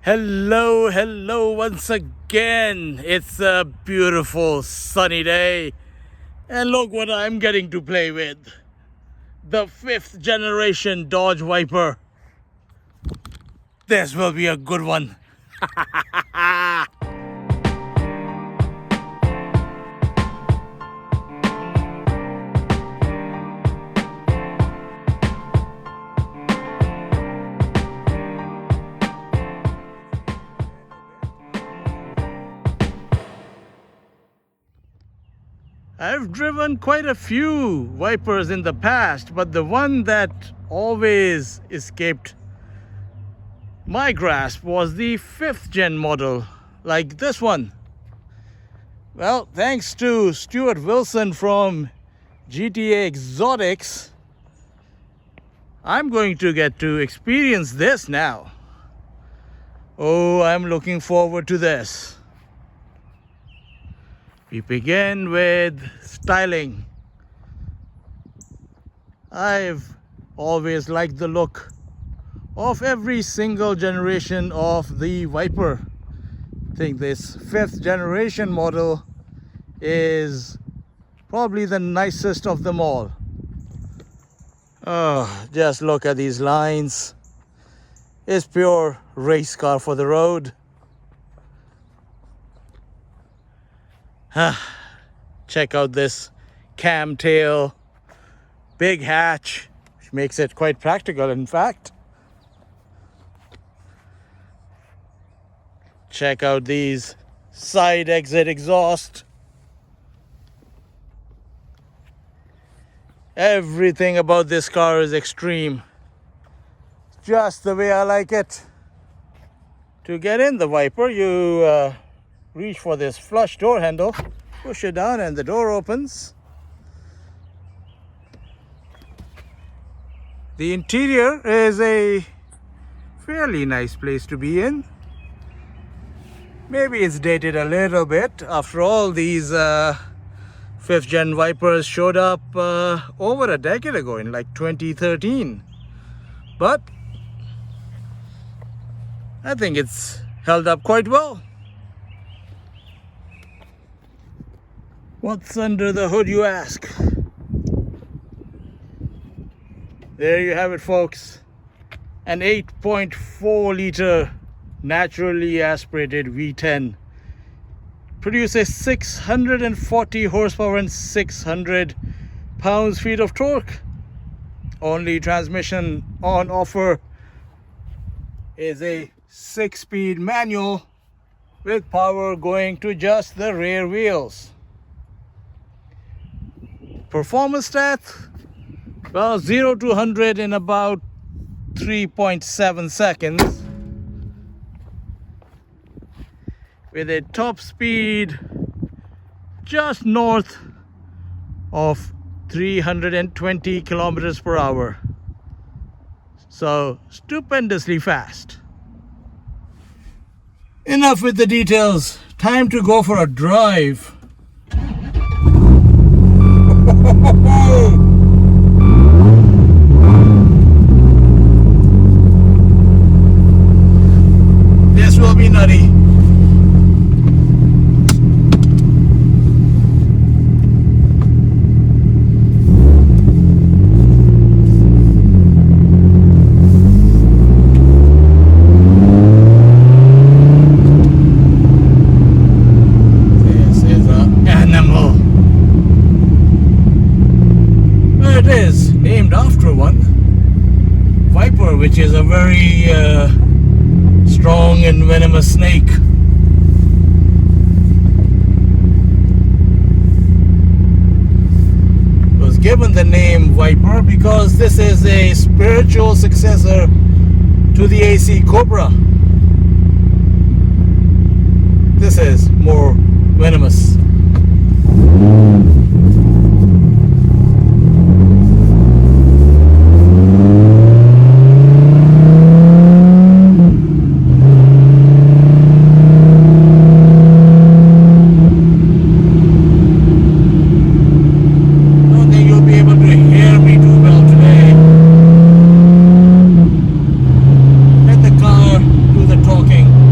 Hello once again. It's a beautiful sunny day. And look what I'm getting to play with. The 5th generation Dodge Viper. This will be a good one. I've driven quite a few Vipers in the past, but the one that always escaped my grasp was the 5th gen model, like this one. Well, thanks to Stuart Wilson from GTA Exotics, I'm going to get to experience this now. Oh, I'm looking forward to this. We begin with styling. I've always liked the look of every single generation of the Viper. I think this 5th generation model is probably the nicest of them all. Oh, just look at these lines. It's pure race car for the road. Check out this cam tail, big hatch, which makes it quite practical in fact. Check out these side exit exhaust. Everything about this car is extreme. Just the way I like it. To get in the Viper, you reach for this flush door handle, push it down and the door opens. The interior is a fairly nice place to be in. Maybe it's dated a little bit. After all, these 5th gen Vipers showed up over a decade ago in like 2013. But I think it's held up quite well. What's under the hood, you ask? There you have it, folks. An 8.4 liter naturally aspirated V10 produces 640 horsepower and 600 pounds-feet of torque. Only transmission on offer is a 6-speed manual with power going to just the rear wheels. Performance stats, well, 0 to 100 in about 3.7 seconds with a top speed just north of 320 kilometers per hour. So stupendously fast. Enough with the details. Time to go for a drive. This will be nutty. This is an animal. It is named after one. Viper, which is a very strong and venomous snake. It was given the name Viper because this is a spiritual successor to the AC Cobra. This is more venomous. Let the car do the talking.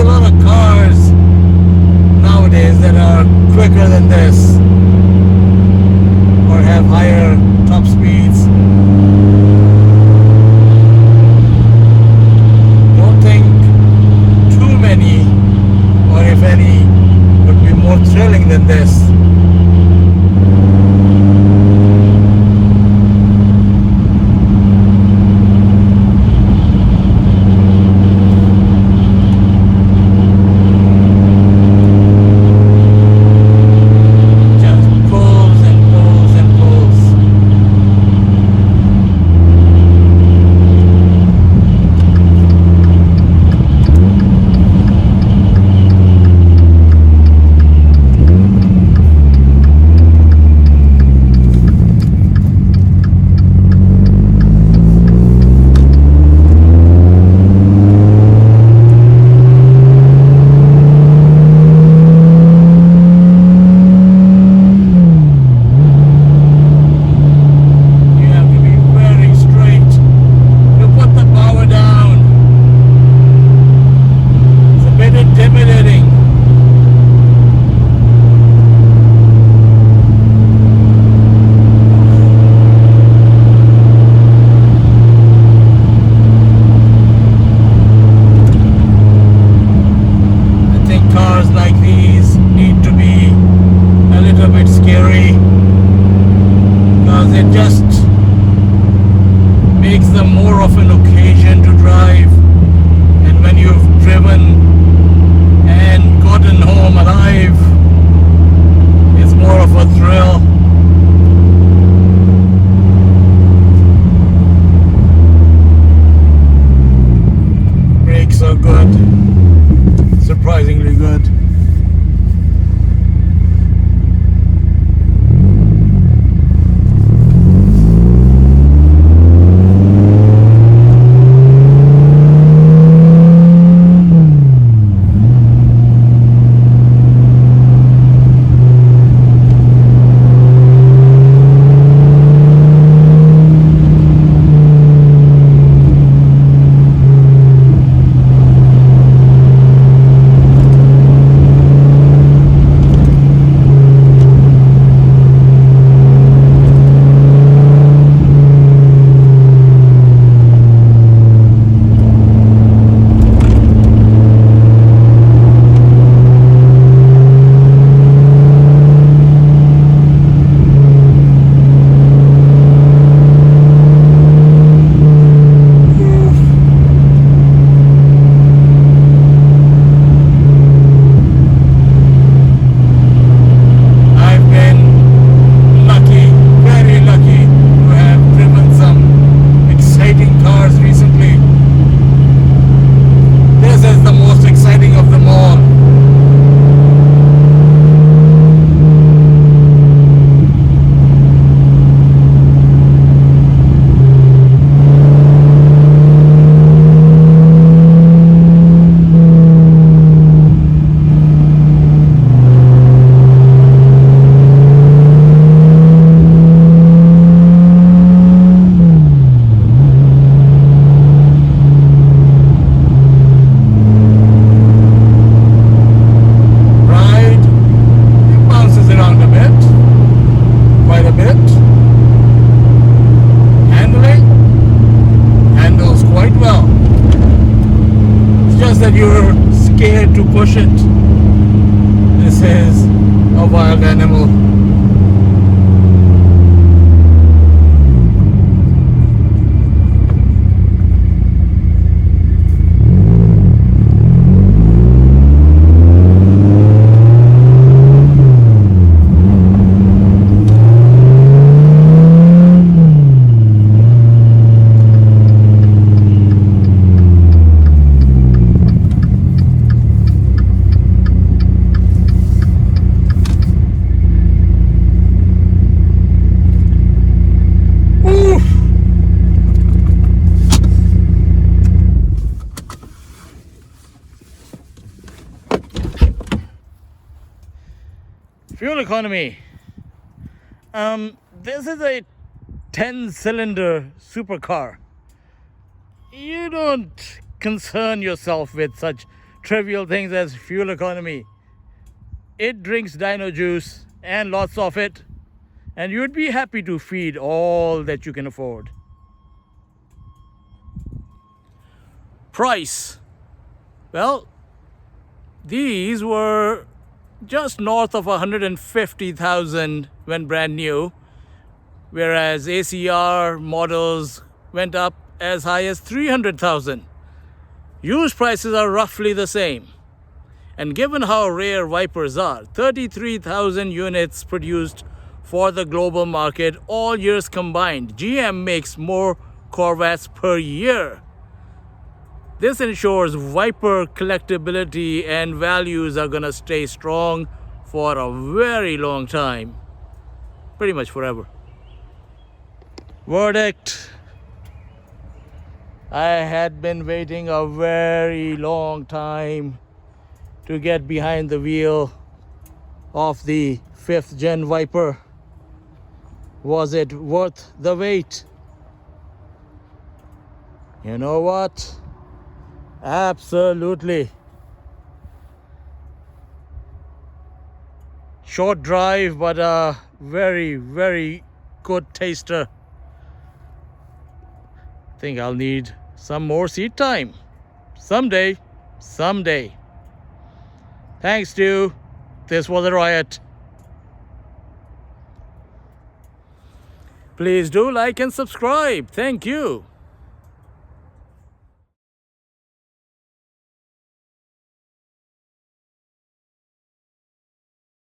a lot of cars nowadays that are quicker than this or have higher top speeds. Don't think too many, or if any, would be more thrilling than this. Surprisingly good. That you're scared to push it. This is a wild animal. Fuel economy. This is a 10-cylinder supercar. You don't concern yourself with such trivial things as fuel economy. It drinks dino juice and lots of it, and you'd be happy to feed all that you can afford. Price. Well, these were just north of 150,000 when brand new, whereas ACR models went up as high as 300,000. Used prices are roughly the same. And given how rare Vipers are, 33,000 units produced for the global market all years combined. GM makes more Corvettes per year. This ensures Viper collectability and values are gonna stay strong for a very long time. Pretty much forever. Verdict. I had been waiting a very long time to get behind the wheel of the 5th gen Viper. Was it worth the wait? You know what? Absolutely. Short drive, but a very, very good taster. Think I'll need some more seat time. Someday. Thanks, Stu. This was a riot. Please do like and subscribe. Thank you.